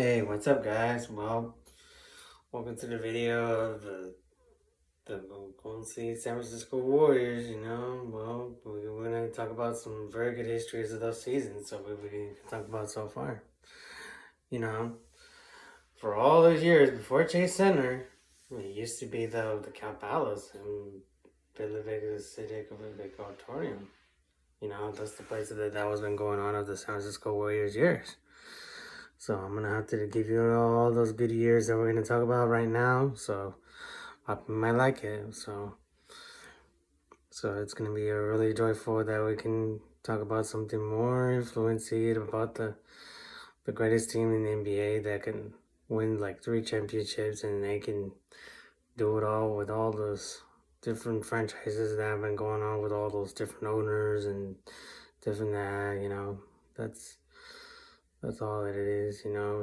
Hey, what's up, guys? Well, welcome to the video of the Golden State San Francisco Warriors. We're gonna talk about some very good histories of those seasons. So we can talk about so far. You know, for all those years before Chase Center, it used to be the Cal Palace and Billy Vegas Civic Auditorium. That's the place that was been going on of the San Francisco Warriors years. So I'm gonna have to give you all those good years that we're gonna talk about right now. So I might like it. So it's gonna be a really joyful that we can talk about something more fluency about the greatest team in the NBA that can win like 3 championships, and they can do it all with all those different franchises that have been going on with all those different owners and different that's all that it is, and you know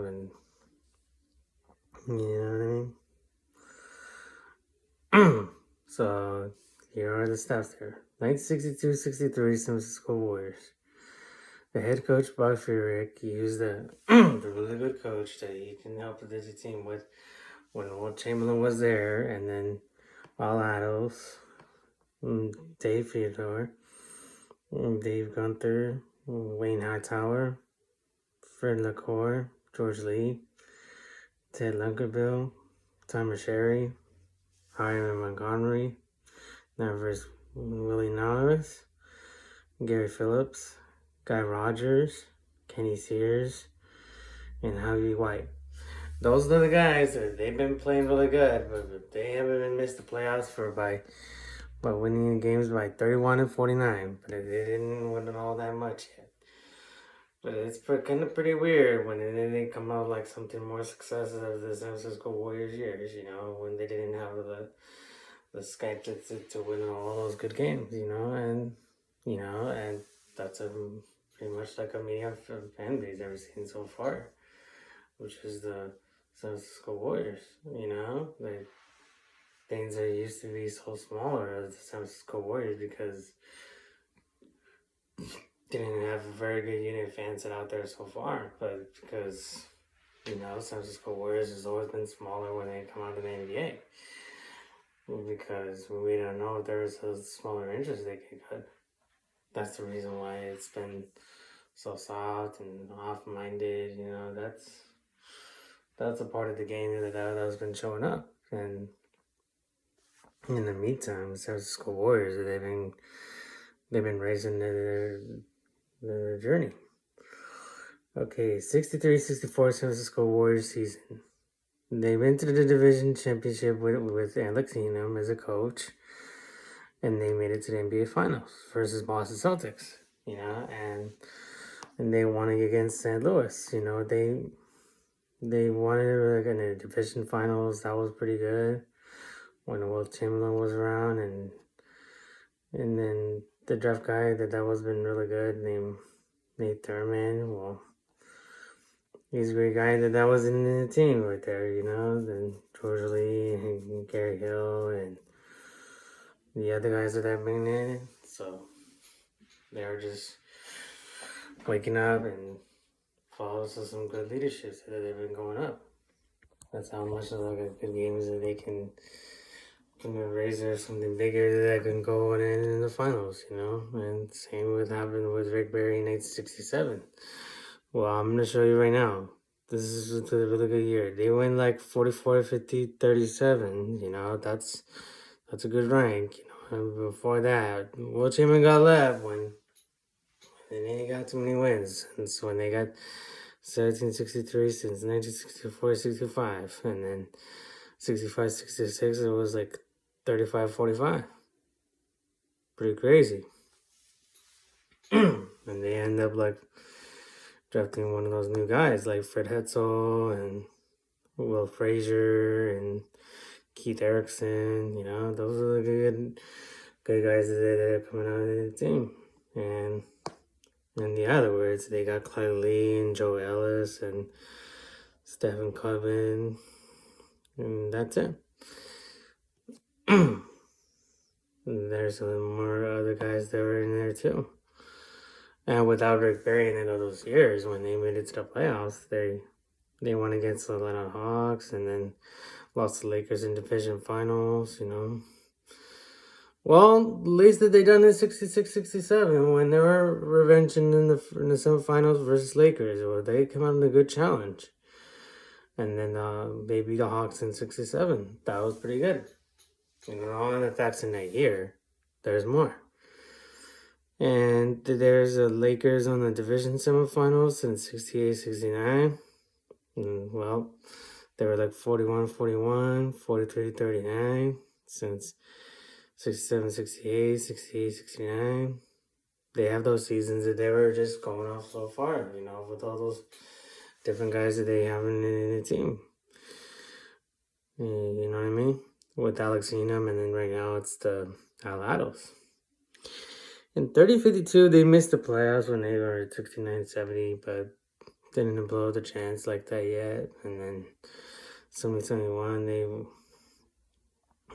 what I mean? So here are the stats there. 1962-63 San Francisco Warriors. The head coach, Bob Furyk, used the really good coach that he can help the Digi team with when Will Chamberlain was there, and then Al Ados, Dave Theodore, Dave Gunther, Wayne Hightower, Fred LaCour, George Lee, Ted Lunkerbill, Tom Sherry, Hiram Montgomery, Nevers Willie Norris, Gary Phillips, Guy Rogers, Kenny Sears, and Harvey White. Those are the guys that they've been playing really good, but they haven't been missed the playoffs by winning games by 31 and 49. But they didn't win it all that much yet. But it's kind of pretty weird when they come out like something more successive of the San Francisco Warriors years. When they didn't have the Skype to win all those good games. And that's pretty much like a medium fan base ever seen so far, which is the San Francisco Warriors. Like things that used to be so smaller as the San Francisco Warriors because didn't have a very good unit of fans out there so far, but because San Francisco Warriors has always been smaller when they come out of the NBA. Because we don't know if there's a smaller interest they could cut. That's the reason why it's been so soft and off-minded. That's a part of the game that's been showing up. And in the meantime, the San Francisco Warriors, they've been raising their journey. Okay, 63-64 San Francisco Warriors season. They went to the division championship with Alex Enum as a coach, and they made it to the NBA Finals versus Boston Celtics. And they won it against St. Louis. They won it like in the division finals. That was pretty good when Will Chamberlain was around, and then the draft guy that was been really good named Nate Thurman. Well, he's a great guy that was in the team right there, then George Lee and Gary Hill and the other guys that have been in it. So they were just waking up and follows some good leadership that they've been going up. That's how much of like good games that they can raise or something bigger that can go in the finals, And same would happen with Rick Barry in 1967. Well, I'm going to show you right now. This is a really good year. They win like 44, 50, 37. That's a good rank. And before that, Will Chamberlain got left when they got too many wins. And so when they got 1763 since 1964-65, and then 65-66, it was like 35-45. Pretty crazy. And they end up like drafting one of those new guys like Fred Hetzel and Will Frazier and Keith Erickson. Those are the good guys that are coming out of the team. And in the other words, they got Clyde Lee and Joe Ellis and Stephen Coven, and that's it. There's some more other guys that were in there too. And without Rick Barry in those years, when they made it to the playoffs, they They won against the Atlanta Hawks and then lost to the Lakers in division finals, you know. Well, at least that they done in 66-67 when they were revenging in the semifinals versus Lakers. Well, they come out in a good challenge. And then they beat the Hawks in 67. That was pretty good. You know, all the facts in that year, there's more. And there's the Lakers on the division semifinals in 68-69. Well, they were like 41-41, 43-39 since 67-68, 68-69. They have those seasons that they were just going off so far, you know, with all those different guys that they have in the team. You know what I mean? With Alex Enum, and then right now it's the Alados. In 30-52, they missed the playoffs when they were at 69-70, but didn't blow the chance like that yet. And then 70-71,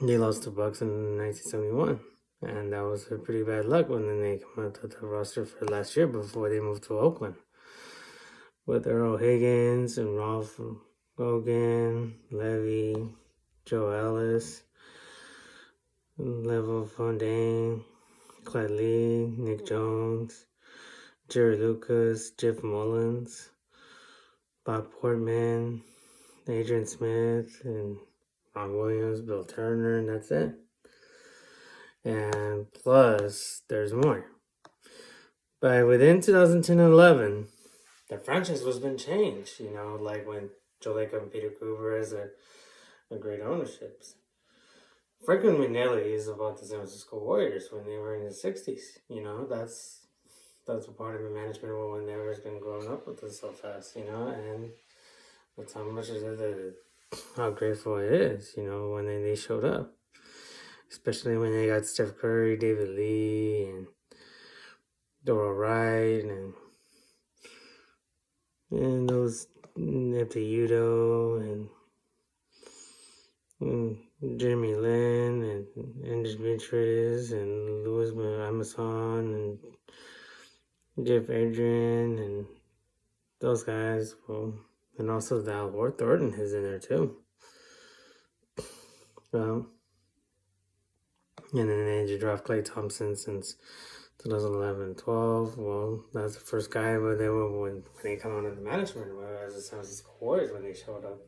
they lost to Bucks in 1971. And that was a pretty bad luck when then they come out to the roster for last year before they moved to Oakland. With Earl Higgins and Rolf Hogan, Levy, Joe Ellis, Level Fondane, Clyde Lee, Nick Jones, Jerry Lucas, Jeff Mullins, Bob Portman, Adrian Smith, and Ron Williams, Bill Turner, and that's it. And plus, there's more. But within 2010-11, the franchise was been changed, you know, like when Joe Lacob and Peter Cooper as a great ownerships. Franklin McNally is about the San Francisco Warriors when they were in the 60s, you know, that's a part of the management when they were been growing up with us so fast, you know, and that's how much is it, how grateful it is, you know, when they showed up. Especially when they got Steph Curry, David Lee, and Dora Wright, and those Neptudo, and Jeremy Lin, and Andrew Beatrice, and Louis Amazon, and Jeff Adrian, and those guys. Well, and also the Al Thornton is in there too. Well, and then they draft Klay Thompson since 2011-12. Well, that's the first guy where they were when they come out of the management as the San Francisco Warriors when they showed up.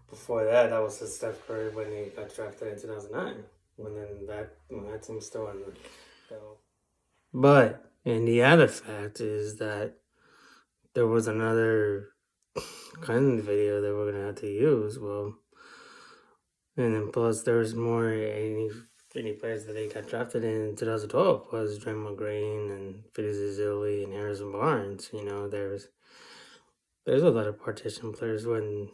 Before that, that was the Steph Curry when he got drafted in 2009. When that team still in the show. But and the other fact is that there was another kind of video that we're gonna have to use. Well, and then plus there's more any players that they got drafted in 2012 was Draymond Green and Fitz Ezeli and Harrison Barnes. You know, there's a lot of partition players when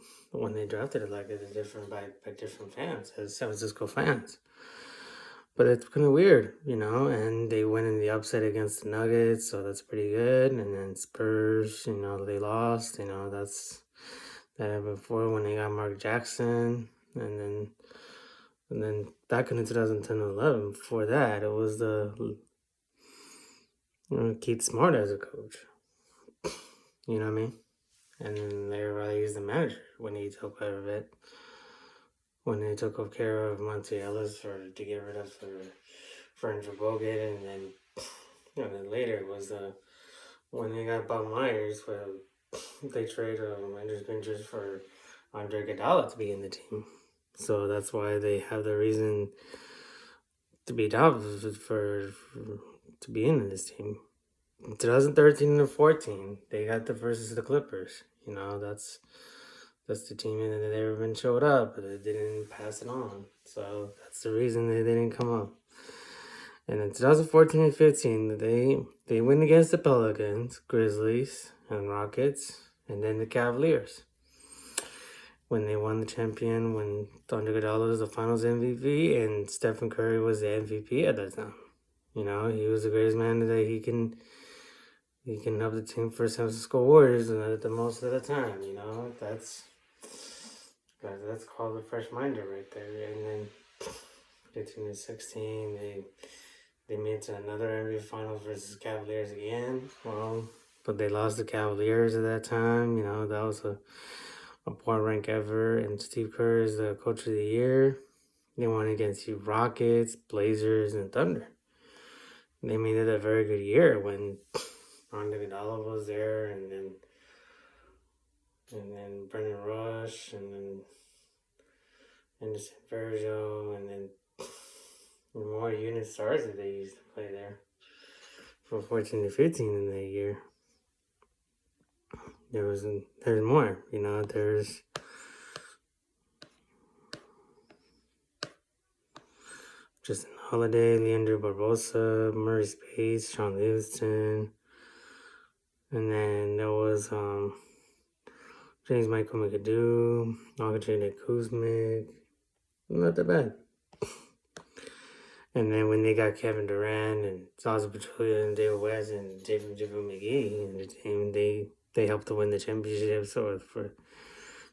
they drafted it, like it's different by different fans, as San Francisco fans. But it's kind of weird, you know, and they went in the upset against the Nuggets, so that's pretty good. And then Spurs, you know, they lost, you know, that happened before when they got Mark Jackson, and then back in 2010-11, before that, it was Keith Smart as a coach. You know what I mean? And then they really used the manager when he took care of it. When they took care of Monte Ellis to get rid of for Andrew Bogut, and then later was when they got Bob Myers, where they traded Andrews Bingers for Andre Iguodala to be in the team. So that's why they have the reason to be down to be in this team. In 2013 and 14, they got the versus the Clippers. You know, that's the team that they ever been showed up, but they didn't pass it on. So that's the reason they didn't come up. And in 2014 and 15, they win against the Pelicans, Grizzlies, and Rockets, and then the Cavaliers. When they won the champion, when Andre Iguodala was the Finals MVP, and Stephen Curry was the MVP at that time. You know, he was the greatest man that he can help the team for San Francisco Warriors at the most of the time. You know, that's called a fresh minder right there. And then 15 and 16, they made it to another NBA Finals versus Cavaliers again. Well, but they lost the Cavaliers at that time. You know, that was a point rank ever, and Steve Kerr is the coach of the year. They won against the Rockets, Blazers, and Thunder. They made it a very good year when Ron Iguodala was there, and then Brendan Rush, and then Anderson Varejao, and then more unit stars that they used to play there from 14 to 15 in that year. There's more, there's Justin Holiday, Leandro Barbosa, Murray Space, Sean Livingston, and then there was James Michael McAdoo, Alexander Kuzmic. Not that bad. And then when they got Kevin Durant and Zaza Pachulia and David West and David McGee in the team, they helped to win the championship. So for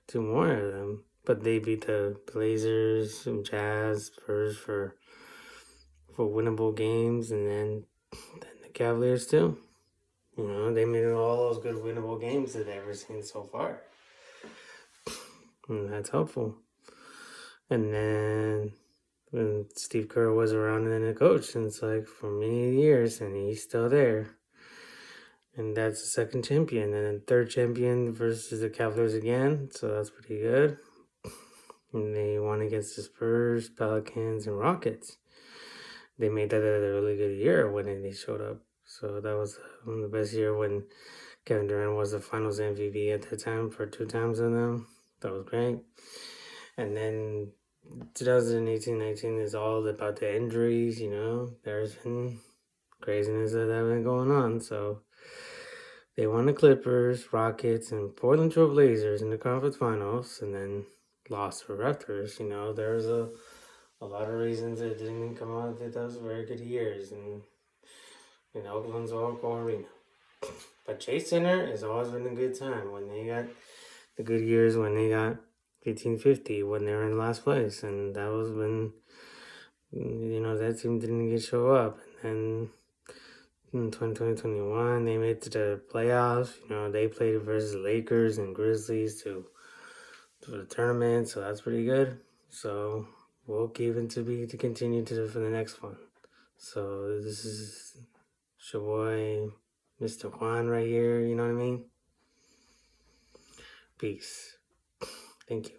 two more of them, but they beat the Blazers and Jazz Spurs for winnable games, and then the Cavaliers too. They made it all those good winnable games that they've ever seen so far, and that's helpful. And then when Steve Kerr was around and a coach since for many years, and he's still there. And that's the second champion. And then third champion versus the Cavaliers again, so that's pretty good. And they won against the Spurs, Pelicans, and Rockets. They made that a really good year when they showed up. So that was the best year when Kevin Durant was the Finals MVP at that time for 2 times of them. That was great. And then 2018-19 is all about the injuries, There's been craziness that have been going on. So they won the Clippers, Rockets, and Portland Trail Blazers in the conference finals, and then lost to Raptors. There's a lot of reasons it didn't come out that those very good years in Oakland's Oracle Arena. But Chase Center has always been a good time when they got the good years when they got 1850 when they were in last place, and that was when that team didn't show up. And then in 2020-21 they made it to the playoffs. They played versus Lakers and Grizzlies to the tournament, so that's pretty good. So we'll keep it to continue for the next one. So this is your boy Mr. Juan right here, you know what I mean? Peace. Thank you.